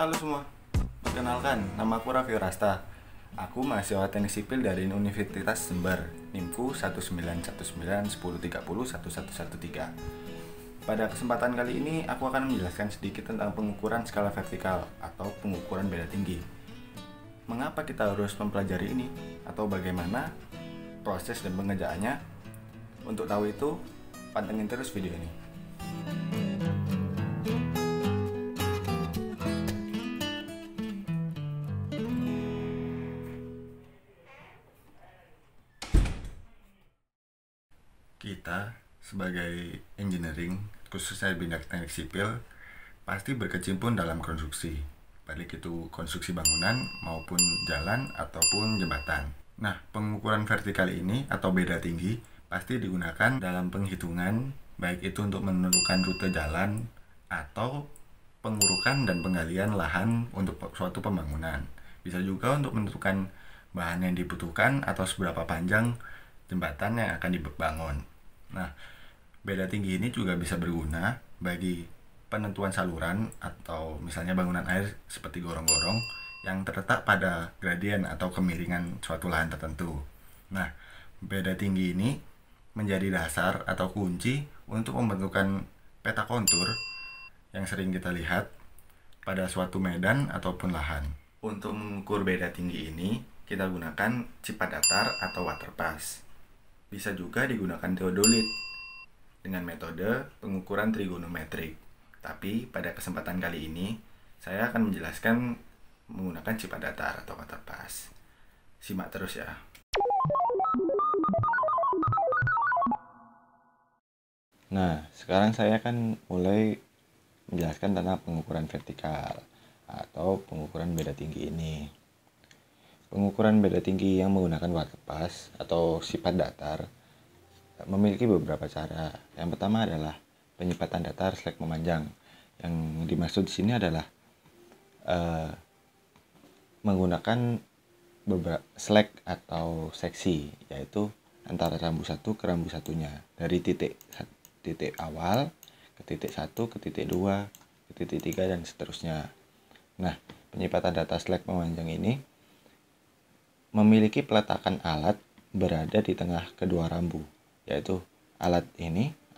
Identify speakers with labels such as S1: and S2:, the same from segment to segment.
S1: Halo semua, perkenalkan, nama aku Raffi Rasta. Aku mahasiswa teknik sipil dari Universitas Jember, NIMku 191910301113. Pada kesempatan kali ini, aku akan menjelaskan sedikit tentang pengukuran skala vertikal atau pengukuran beda tinggi. Mengapa kita harus mempelajari ini? Atau bagaimana proses dan pengerjaannya? Untuk tahu itu, pantengin terus video ini. Kita sebagai engineering, khususnya bidang teknik sipil, pasti berkecimpung dalam konstruksi, baik itu konstruksi bangunan maupun jalan ataupun jembatan. Nah, pengukuran vertikal ini atau beda tinggi pasti digunakan dalam penghitungan, baik itu untuk menentukan rute jalan atau pengurukan dan penggalian lahan untuk suatu pembangunan. Bisa juga untuk menentukan bahan yang dibutuhkan atau seberapa panjang jembatan yang akan dibangun. Nah, beda tinggi ini juga bisa berguna bagi penentuan saluran atau misalnya bangunan air seperti gorong-gorong yang terletak pada gradien atau kemiringan suatu lahan tertentu. Nah, beda tinggi ini menjadi dasar atau kunci untuk membentukkan peta kontur yang sering kita lihat pada suatu medan ataupun lahan. Untuk mengukur beda tinggi ini, kita gunakan cipat datar atau waterpass. Bisa juga digunakan teodolit dengan metode pengukuran trigonometrik. Tapi pada kesempatan kali ini, saya akan menjelaskan menggunakan cipat datar atau waterpass. Simak terus ya. Nah, sekarang saya akan mulai menjelaskan tentang pengukuran vertikal atau pengukuran beda tinggi ini. Pengukuran beda tinggi yang menggunakan waterpass atau sifat datar memiliki beberapa cara. Yang pertama adalah penyipatan datar / memanjang. Yang dimaksud di sini adalah menggunakan beberapa slack atau seksi, yaitu antara rambu satu ke rambu satunya, dari titik awal ke titik 1 ke titik 2 ke titik 3 dan seterusnya. Nah, penyipatan datar / memanjang ini memiliki peletakan alat berada di tengah kedua rambu, yaitu alat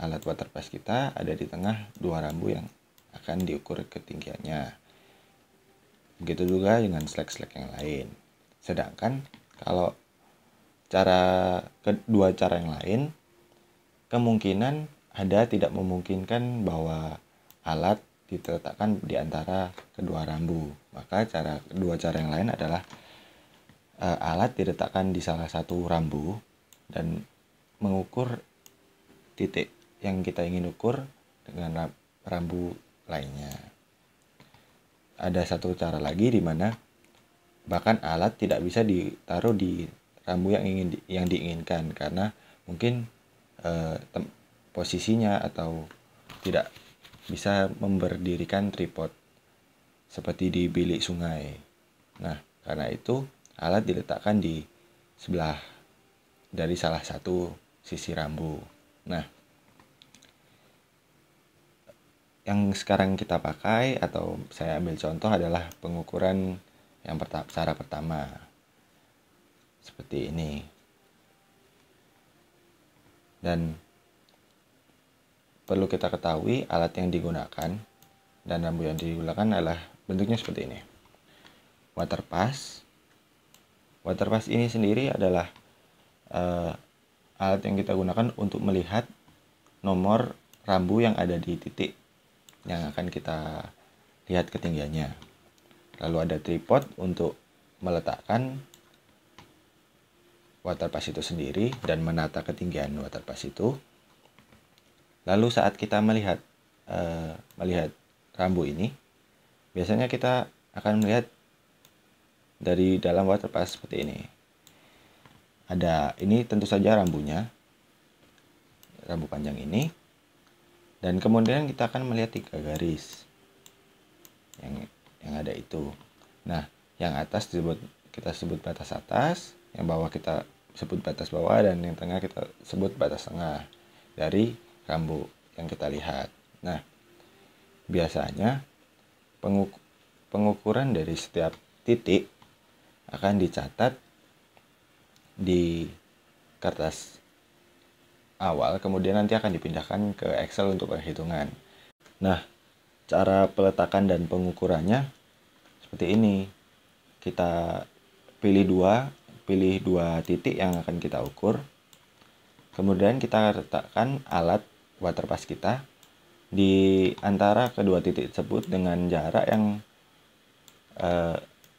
S1: waterpass kita ada di tengah dua rambu yang akan diukur ketinggiannya. Begitu juga dengan slack yang lain. Sedangkan kalau kedua cara yang lain, kemungkinan ada tidak memungkinkan bahwa alat diletakkan di antara kedua rambu. Maka kedua cara yang lain adalah alat diletakkan di salah satu rambu dan mengukur titik yang kita ingin ukur dengan rambu lainnya. Ada satu cara lagi di mana bahkan alat tidak bisa ditaruh di rambu yang diinginkan karena mungkin posisinya atau tidak bisa memberdirikan tripod seperti di bilik sungai. Nah, karena itu alat diletakkan di sebelah dari salah satu sisi rambu. Nah, yang sekarang kita pakai atau saya ambil contoh adalah pengukuran cara pertama. Seperti ini. Dan perlu kita ketahui alat yang digunakan dan rambu yang digunakan adalah bentuknya seperti ini. Waterpass ini sendiri adalah alat yang kita gunakan untuk melihat nomor rambu yang ada di titik yang akan kita lihat ketinggiannya. Lalu ada tripod untuk meletakkan waterpass itu sendiri dan menata ketinggian waterpass itu. Lalu saat kita melihat rambu ini, biasanya kita akan melihat dari dalam waterpass seperti ini. Ini tentu saja rambunya, rambu panjang ini, dan kemudian kita akan melihat 3 garis yang ada itu. Nah, yang atas kita sebut batas atas, yang bawah kita sebut batas bawah, dan yang tengah kita sebut batas tengah dari rambu yang kita lihat. Nah, biasanya
S2: pengukuran dari setiap titik akan dicatat di kertas awal, kemudian nanti akan dipindahkan ke Excel untuk perhitungan. Nah, cara peletakan dan pengukurannya seperti ini. Kita pilih dua titik yang akan kita ukur. Kemudian kita letakkan alat waterpass kita di antara kedua titik tersebut dengan jarak yang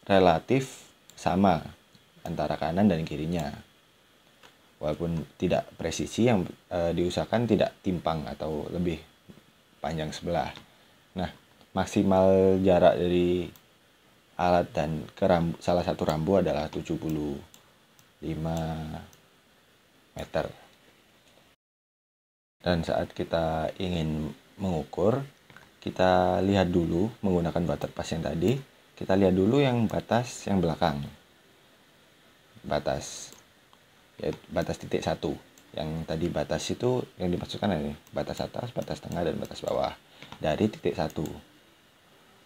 S2: relatif sama antara kanan dan kirinya. Walaupun tidak presisi, yang diusahakan tidak timpang atau lebih panjang sebelah. Nah, maksimal jarak dari alat dan ke salah satu rambu adalah 75 meter. Dan saat kita ingin mengukur, kita lihat dulu menggunakan waterpass yang tadi, kita lihat dulu yang batas yang belakang. Batas titik 1. Yang tadi batas itu yang dimasukkan ini, batas atas, batas tengah, dan batas bawah dari titik 1.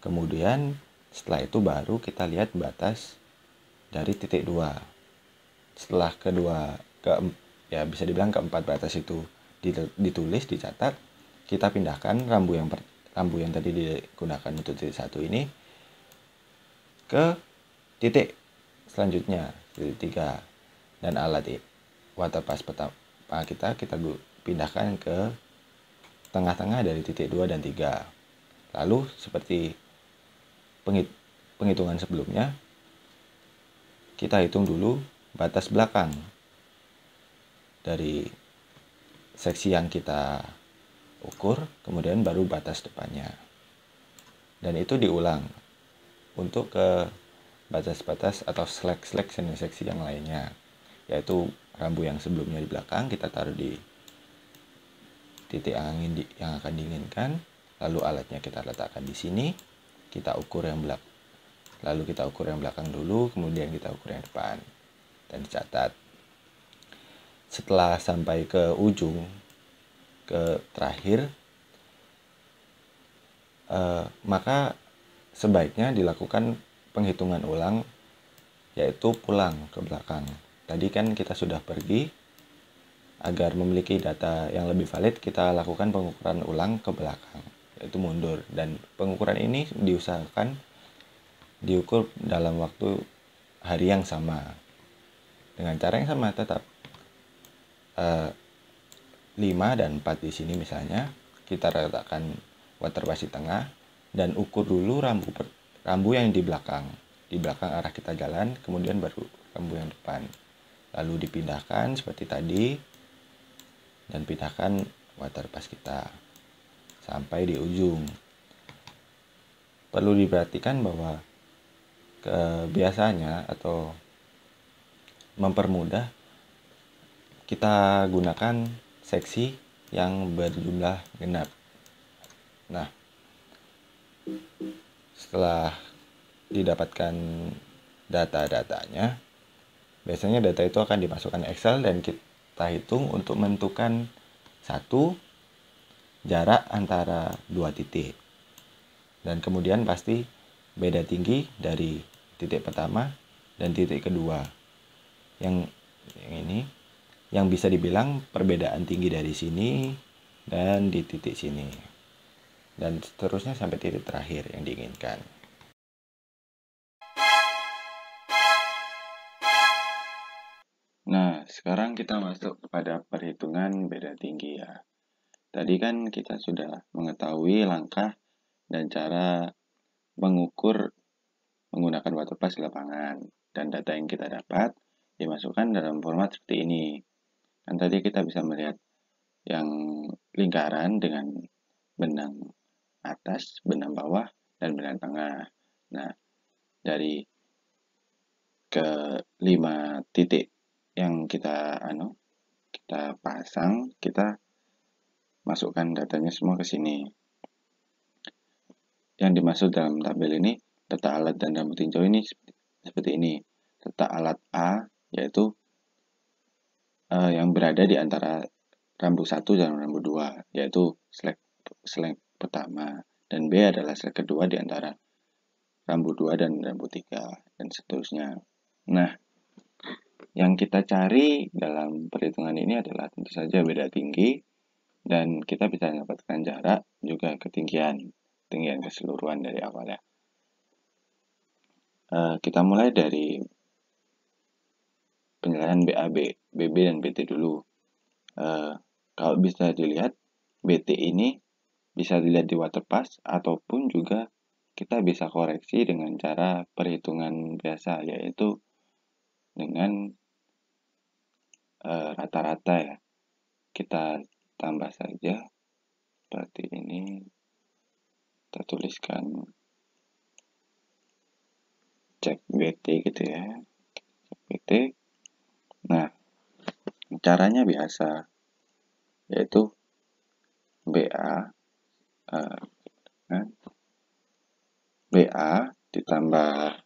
S2: Kemudian setelah itu baru kita lihat batas dari titik 2. Setelah bisa dibilang keempat batas itu ditulis, dicatat, kita pindahkan rambu yang tadi digunakan untuk titik 1 ini ke titik selanjutnya, titik 3. Dan alat waterpass pertama kita pindahkan ke tengah-tengah dari titik 2 dan 3. Lalu seperti penghitungan sebelumnya, kita hitung dulu batas belakang dari seksi yang kita ukur, kemudian baru batas depannya. Dan itu diulang untuk ke batas-batas atau slack-slack seksi yang lainnya, yaitu rambu yang sebelumnya di belakang kita taruh di titik yang akan diinginkan, lalu alatnya kita letakkan di sini, kita ukur yang belakang, lalu kita ukur yang belakang dulu, kemudian kita ukur yang depan, dan dicatat. Setelah sampai ke ujung, ke terakhir, maka sebaiknya dilakukan penghitungan ulang, yaitu pulang ke belakang. Tadi kan kita sudah pergi, agar memiliki data yang lebih valid, kita lakukan pengukuran ulang ke belakang, yaitu mundur. Dan pengukuran ini diusahakan diukur dalam waktu hari yang sama, dengan cara yang sama tetap. 5 dan 4 di sini misalnya, kita letakkan waterpass di tengah dan ukur dulu rambu yang di belakang arah kita jalan, kemudian baru rambu yang depan, lalu dipindahkan seperti tadi dan pindahkan waterpass kita sampai di ujung. Perlu diperhatikan bahwa biasanya atau mempermudah, kita gunakan seksi yang berjumlah genap. Nah, setelah didapatkan data-datanya, biasanya data itu akan dimasukkan Excel dan kita hitung untuk menentukan satu jarak antara dua titik. Dan kemudian pasti beda tinggi dari titik pertama dan titik kedua. Yang ini yang bisa dibilang perbedaan tinggi dari sini dan di titik sini, dan seterusnya sampai titik terakhir yang diinginkan. Nah, sekarang kita masuk kepada perhitungan beda tinggi ya. Tadi kan kita sudah mengetahui langkah dan cara mengukur menggunakan waterpass di lapangan, dan data yang kita dapat dimasukkan dalam format seperti ini. Dan tadi kita bisa melihat yang lingkaran dengan benang atas, benang bawah, dan benang tengah. Nah, dari ke 5 titik yang kita pasang, kita masukkan datanya semua ke sini. Yang dimaksud dalam tabel ini, letak alat dan rambu tinjau ini seperti ini. Letak alat A yaitu yang berada di antara rambu 1 dan rambu 2, yaitu slack pertama, dan B adalah slack kedua di antara rambu 2 dan rambu 3 dan seterusnya. Nah, yang kita cari dalam perhitungan ini adalah tentu saja beda tinggi, dan kita bisa mendapatkan jarak juga ketinggian keseluruhan dari awalnya. Kita mulai dari penjelasan BAB, BB dan BT dulu. Kalau bisa dilihat, BT ini bisa dilihat di waterpass ataupun juga kita bisa koreksi dengan cara perhitungan biasa, yaitu dengan rata-rata ya. Kita tambah saja seperti ini. Kita tuliskan cek BT gitu ya. Cek BT. Nah, caranya biasa, yaitu BA BA ditambah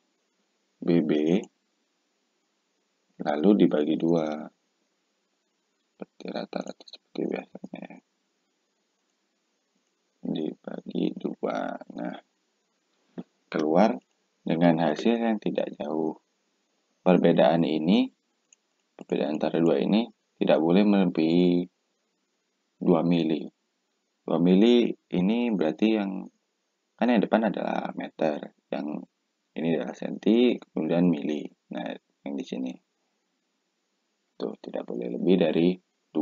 S2: BB lalu dibagi 2 seperti rata-rata seperti biasanya, dibagi 2. Nah, keluar dengan hasil yang tidak jauh. Perbedaan antara 2 ini tidak boleh melebihi 2 mili. 2 mili ini berarti yang depan adalah meter, yang ini adalah senti, kemudian mili. Nah, yang di sini tuh tidak boleh lebih dari 2.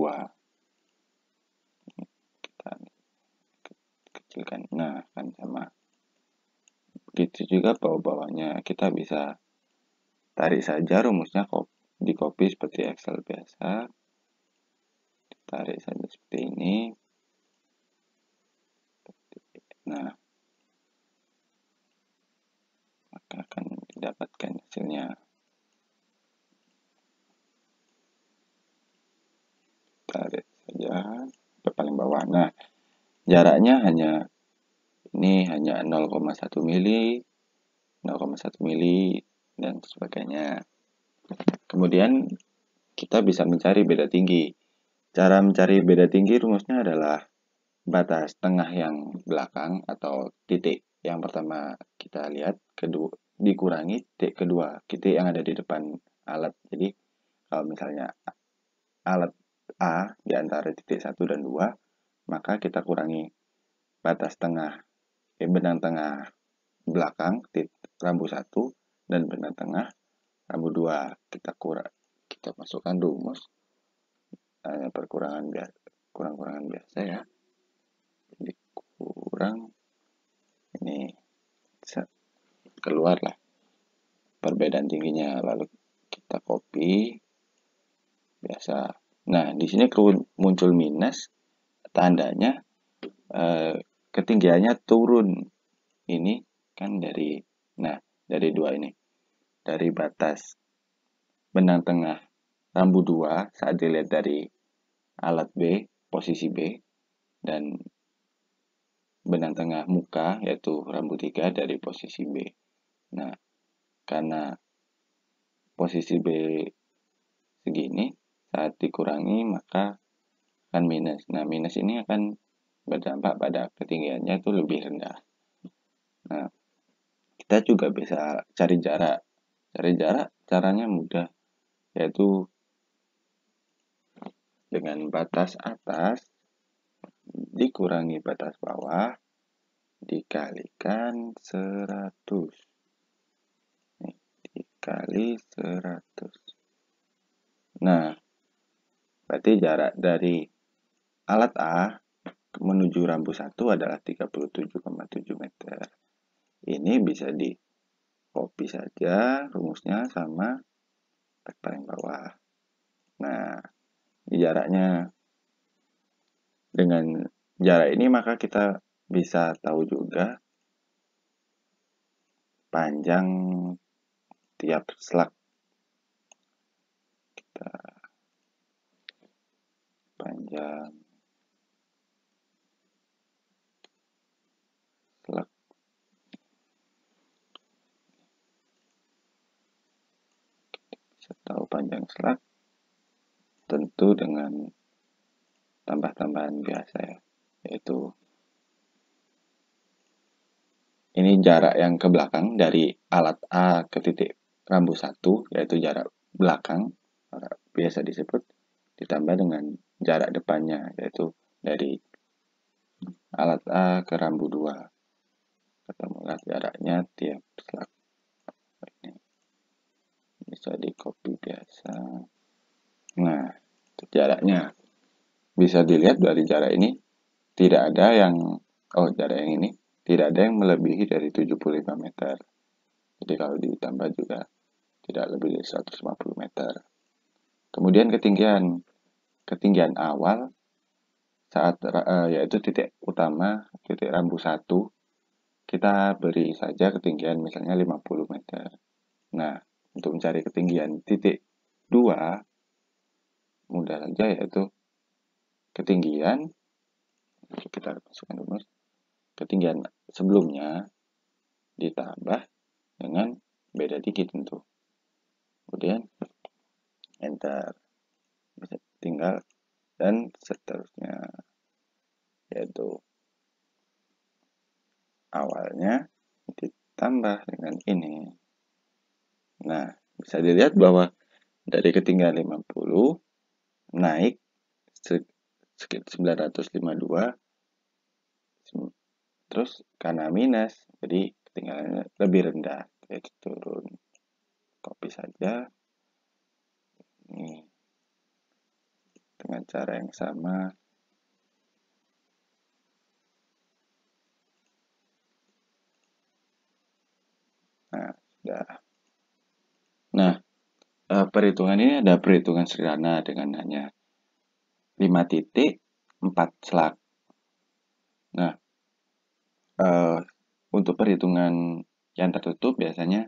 S2: Kita kecilkan. Nah, kan sama. Begitu juga bawah-bawahnya, kita bisa tarik saja rumusnya, di copy seperti Excel biasa. Tarik saja seperti ini. Nah, maka akan didapatkan hasilnya. Tarik saja ke paling bawah. Nah, jaraknya hanya 0,1 mili, 0,1 mili, dan sebagainya. Kemudian kita bisa mencari beda tinggi. Cara mencari beda tinggi rumusnya adalah batas tengah yang belakang atau titik yang pertama kita lihat, kedua dikurangi titik kedua, titik yang ada di depan alat. Jadi kalau misalnya alat A di antara titik 1 dan 2, maka kita kurangi batas tengah, benang tengah belakang rambu 1 dan benang tengah rambu 2. Kita masukkan rumus perkurangan biasa ya. Jadi kurang ini keluarlah perbedaan tingginya, lalu kita copy biasa. Nah, di sini muncul minus, tandanya ketinggiannya turun. Ini kan dari 2 ini, dari batas benang tengah rambu 2 saat dilihat dari alat B, posisi B, dan benang tengah muka yaitu rambu 3 dari posisi B. Nah, karena posisi B segini, saat dikurangi maka akan minus. Nah, minus ini akan berdampak pada ketinggiannya itu lebih rendah. Nah, kita juga bisa cari jarak. Cari jarak caranya mudah, yaitu dengan batas atas dikurangi batas bawah dikalikan 100. Dikali 100. Nah, berarti jarak dari alat A menuju rambu 1 adalah 37,7 meter. Ini bisa di copy saja rumusnya sama paling bawah. Nah, di jaraknya, dengan jarak ini maka kita bisa tahu juga panjang tiap slug. Kita panjang slug. Bisa tahu panjang slug tentu dengan tambah-tambahan biasa ya, yaitu ini jarak yang ke belakang dari alat A ke titik rambu 1, yaitu jarak belakang, biasa disebut, ditambah dengan jarak depannya, yaitu dari alat A ke rambu 2. Ketemulah jaraknya tiap slug. Ini bisa di copy biasa. Nah, itu jaraknya. Bisa dilihat dari jarak ini, tidak ada yang, jarak yang ini, tidak ada yang melebihi dari 75 meter. Jadi kalau ditambah juga tidak lebih dari 150 meter. Kemudian ketinggian awal saat yaitu titik utama, titik rambu 1, kita beri saja ketinggian misalnya 50 meter. Nah, untuk mencari ketinggian titik 2 mudah saja, yaitu ketinggian, kita masukkan rumus, ketinggian sebelumnya ditambah dengan beda dikit tentu. Kemudian enter, bisa tinggal, dan seterusnya, yaitu awalnya ditambah dengan ini. Nah, bisa dilihat bahwa dari ketinggian 50 naik sekitar 952, terus karena minus, jadi ketinggiannya lebih rendah, yaitu turun. Copy saja ini dengan cara yang sama. Nah, sudah. Nah, perhitungan ini ada perhitungan sederhana dengan hanya 5 titik, 4 slug. Nah, untuk perhitungan yang tertutup biasanya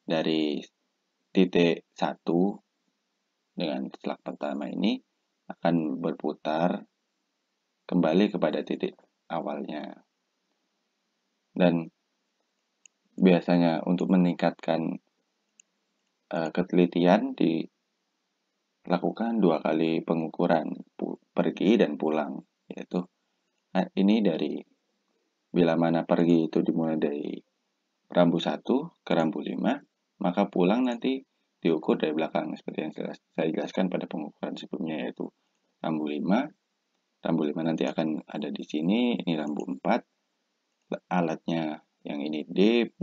S2: dari titik 1 dengan slug pertama ini akan berputar kembali kepada titik awalnya. Dan biasanya untuk meningkatkan ketelitian dilakukan 2 kali pengukuran pergi dan pulang, yaitu ini dari bila mana pergi itu dimulai dari rambu 1 ke rambu 5, maka pulang nanti diukur dari belakang seperti yang saya jelaskan pada pengukuran sebelumnya, yaitu rambu 5. Rambu 5 nanti akan ada di sini, ini rambu 4. Alatnya yang ini D,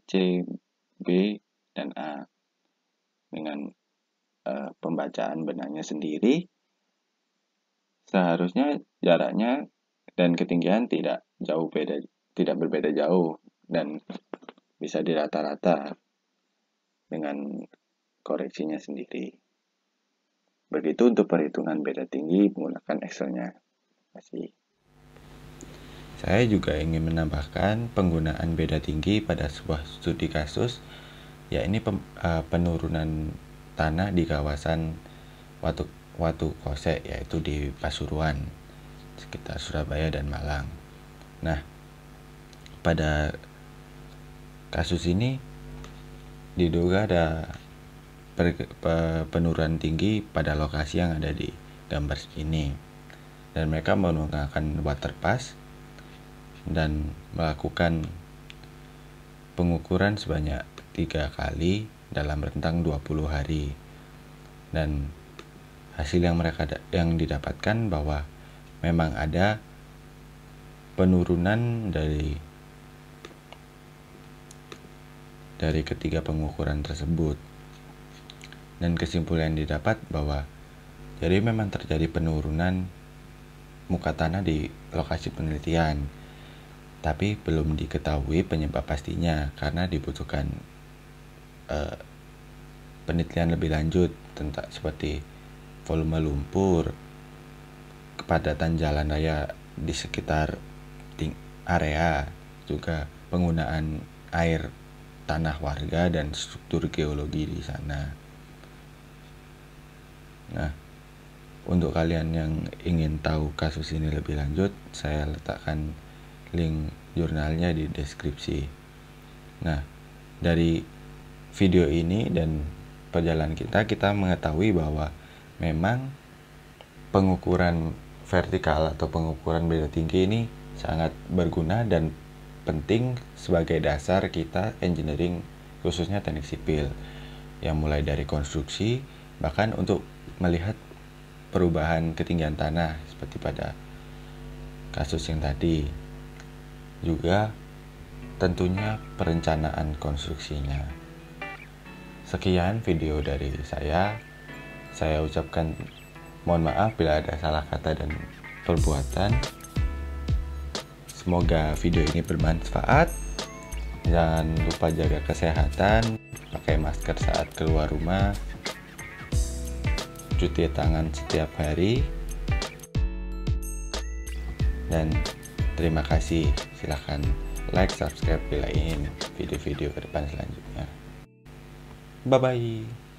S2: C, B, dan A. Dengan pembacaan benangnya sendiri, seharusnya jaraknya dan ketinggian tidak berbeda jauh, dan bisa dirata-rata dengan koreksinya sendiri. Begitu untuk perhitungan beda tinggi menggunakan Excel-nya. Terima kasih.
S3: Saya juga ingin menambahkan penggunaan beda tinggi pada sebuah studi kasus, yakni penurunan tanah di kawasan Watu Kose, yaitu di Pasuruan, sekitar Surabaya dan Malang. Nah, pada kasus ini diduga ada penurunan tinggi pada lokasi yang ada di gambar ini, dan mereka menggunakan water pass dan melakukan pengukuran sebanyak 3 kali dalam rentang 20 hari. Dan hasil yang didapatkan bahwa memang ada penurunan dari ketiga pengukuran tersebut. Dan kesimpulan yang didapat bahwa jadi memang terjadi penurunan muka tanah di lokasi penelitian, tapi belum diketahui penyebab pastinya karena dibutuhkan penelitian lebih lanjut tentang seperti volume lumpur, kepadatan jalan raya di sekitar area, juga penggunaan air tanah warga dan struktur geologi di sana. Nah, untuk kalian yang ingin tahu kasus ini lebih lanjut, saya letakkan link jurnalnya di deskripsi. Nah, dari video ini dan perjalanan kita mengetahui bahwa memang pengukuran vertikal atau pengukuran beda tinggi ini sangat berguna dan penting sebagai dasar kita engineering, khususnya teknik sipil, yang mulai dari konstruksi, bahkan untuk melihat perubahan ketinggian tanah seperti pada kasus yang tadi. Juga tentunya perencanaan konstruksinya. Sekian video dari saya. Saya ucapkan mohon maaf bila ada salah kata dan perbuatan. Semoga video ini bermanfaat. Jangan lupa jaga kesehatan, pakai masker saat keluar rumah, cuci tangan setiap hari, dan terima kasih. Silahkan like, subscribe bila ingin video-video ke depan selanjutnya. Bye-bye.